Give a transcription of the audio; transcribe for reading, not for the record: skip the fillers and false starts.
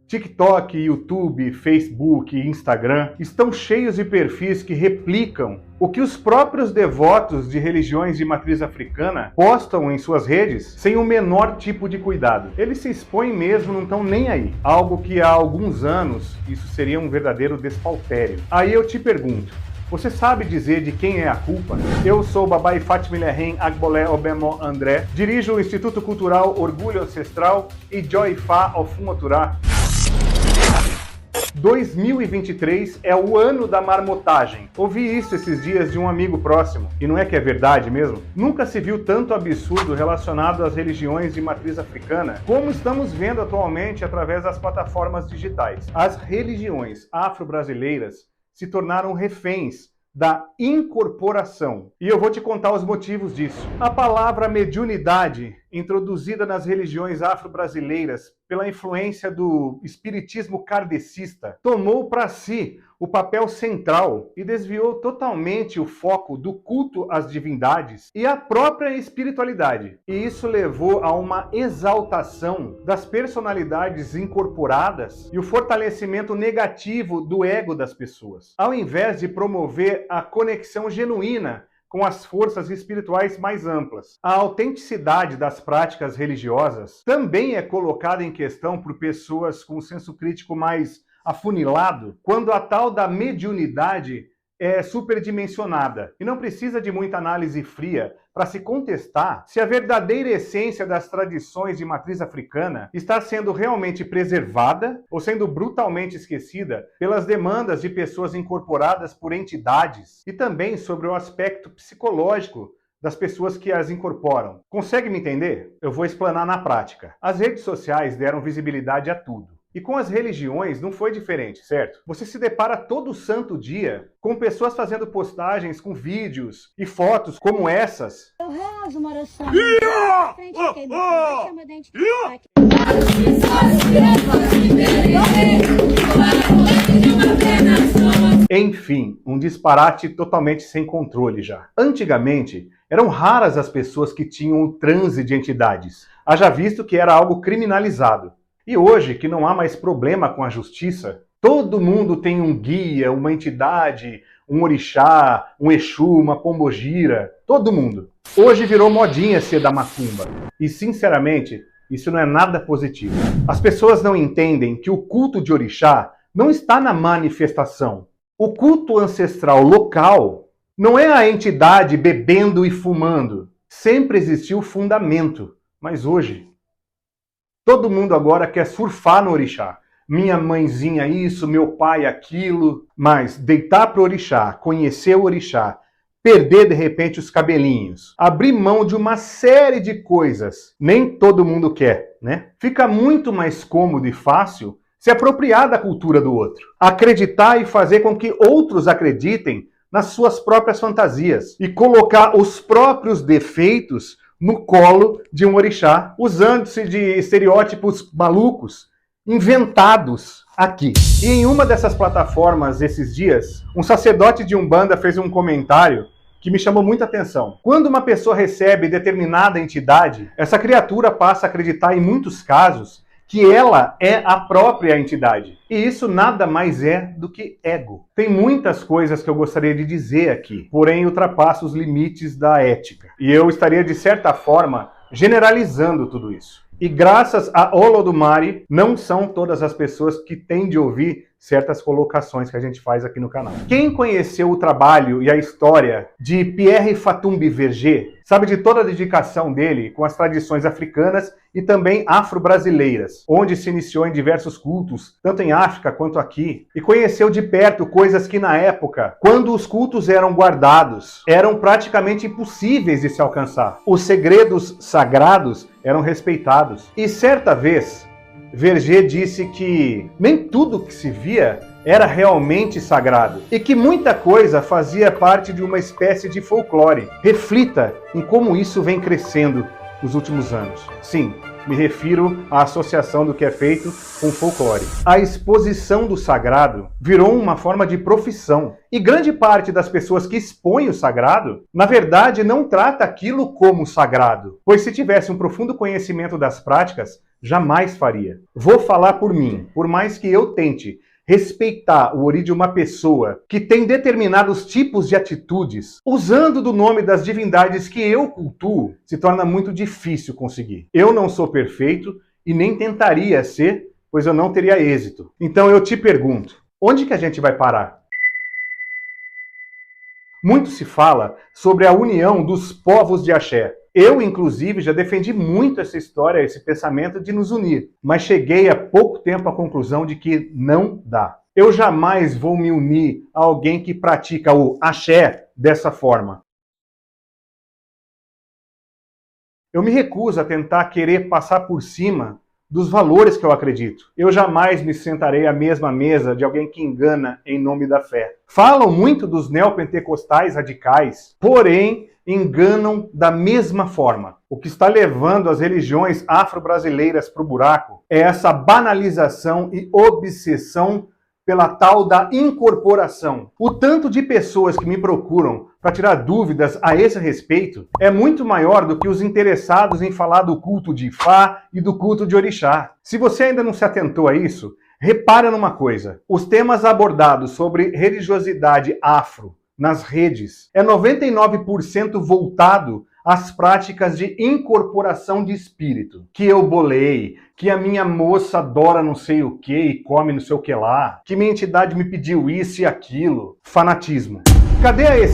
TikTok, YouTube, Facebook e Instagram estão cheios de perfis que replicam o que os próprios devotos de religiões de matriz africana postam em suas redes sem o menor tipo de cuidado. Eles se expõem mesmo, não estão nem aí. Algo que há alguns anos isso seria um verdadeiro despautério. Aí eu te pergunto, você sabe dizer de quem é a culpa? Eu sou Babai Fatmilehen Agbolé Obemo André, dirijo o Instituto Cultural Orgulho Ancestral e Joy Fa Ofumoturá. 2023 é o ano da marmotagem. Ouvi isso esses dias de um amigo próximo. E não é que é verdade mesmo? Nunca se viu tanto absurdo relacionado às religiões de matriz africana como estamos vendo atualmente através das plataformas digitais. As religiões afro-brasileiras se tornaram reféns da incorporação. E eu vou te contar os motivos disso. A palavra mediunidade, introduzida nas religiões afro-brasileiras pela influência do espiritismo kardecista, tomou para si o papel central e desviou totalmente o foco do culto às divindades e à própria espiritualidade. E isso levou a uma exaltação das personalidades incorporadas e o fortalecimento negativo do ego das pessoas, ao invés de promover a conexão genuína com as forças espirituais mais amplas. A autenticidade das práticas religiosas também é colocada em questão por pessoas com um senso crítico mais afunilado, quando a tal da mediunidade é superdimensionada. E não precisa de muita análise fria para se contestar se a verdadeira essência das tradições de matriz africana está sendo realmente preservada ou sendo brutalmente esquecida pelas demandas de pessoas incorporadas por entidades, e também sobre o aspecto psicológico das pessoas que as incorporam. Consegue me entender? Eu vou explanar na prática. As redes sociais deram visibilidade a tudo. E com as religiões não foi diferente, certo? Você se depara todo santo dia com pessoas fazendo postagens com vídeos e fotos como essas. Eu rezo uma oração. Enfim, um disparate totalmente sem controle já. Antigamente, eram raras as pessoas que tinham o transe de entidades, haja visto que era algo criminalizado. E hoje, que não há mais problema com a justiça, todo mundo tem um guia, uma entidade, um orixá, um exu, uma pombogira, todo mundo. Hoje virou modinha ser da macumba. E, sinceramente, isso não é nada positivo. As pessoas não entendem que o culto de orixá não está na manifestação. O culto ancestral local não é a entidade bebendo e fumando. Sempre existiu fundamento, mas hoje todo mundo agora quer surfar no orixá. Minha mãezinha isso, meu pai aquilo. Mas deitar pro orixá, conhecer o orixá, perder de repente os cabelinhos, abrir mão de uma série de coisas, nem todo mundo quer, né? Fica muito mais cômodo e fácil se apropriar da cultura do outro. Acreditar e fazer com que outros acreditem nas suas próprias fantasias. E colocar os próprios defeitos no colo de um orixá, usando-se de estereótipos malucos, inventados aqui. E em uma dessas plataformas, esses dias, um sacerdote de Umbanda fez um comentário que me chamou muita atenção. Quando uma pessoa recebe determinada entidade, essa criatura passa a acreditar, em muitos casos, que ela é a própria entidade. E isso nada mais é do que ego. Tem muitas coisas que eu gostaria de dizer aqui, porém ultrapassa os limites da ética. E eu estaria, de certa forma, generalizando tudo isso. E graças a Olodumare, não são todas as pessoas que têm de ouvir certas colocações que a gente faz aqui no canal. Quem conheceu o trabalho e a história de Pierre Fatumbi Verger sabe de toda a dedicação dele com as tradições africanas e também afro-brasileiras, onde se iniciou em diversos cultos, tanto em África quanto aqui, e conheceu de perto coisas que na época, quando os cultos eram guardados, eram praticamente impossíveis de se alcançar. Os segredos sagrados eram respeitados. E certa vez, Verger disse que nem tudo que se via era realmente sagrado e que muita coisa fazia parte de uma espécie de folclore. Reflita em como isso vem crescendo nos últimos anos. Sim, Me refiro à associação do que é feito com folclore. A exposição do sagrado virou uma forma de profissão. E grande parte das pessoas que expõem o sagrado, na verdade, não trata aquilo como sagrado, pois se tivesse um profundo conhecimento das práticas, jamais faria. Vou falar por mim, por mais que eu tente respeitar o ori de uma pessoa que tem determinados tipos de atitudes, usando do nome das divindades que eu cultuo, se torna muito difícil conseguir. Eu não sou perfeito e nem tentaria ser, pois eu não teria êxito. Então eu te pergunto, onde que a gente vai parar? Muito se fala sobre a união dos povos de axé. Eu, inclusive, já defendi muito essa história, esse pensamento de nos unir, mas cheguei há pouco tempo à conclusão de que não dá. Eu jamais vou me unir a alguém que pratica o axé dessa forma. Eu me recuso a tentar querer passar por cima dos valores que eu acredito. Eu jamais me sentarei à mesma mesa de alguém que engana em nome da fé. Falam muito dos neopentecostais radicais, porém enganam da mesma forma. O que está levando as religiões afro-brasileiras para o buraco é essa banalização e obsessão pela tal da incorporação. O tanto de pessoas que me procuram para tirar dúvidas a esse respeito é muito maior do que os interessados em falar do culto de Ifá e do culto de Orixá. Se você ainda não se atentou a isso, repara numa coisa. Os temas abordados sobre religiosidade afro nas redes é 99% voltado às práticas de incorporação de espírito. Que eu bolei, que a minha moça adora não sei o que e come não sei o que lá, que minha entidade me pediu isso e aquilo. Fanatismo. Cadê a essência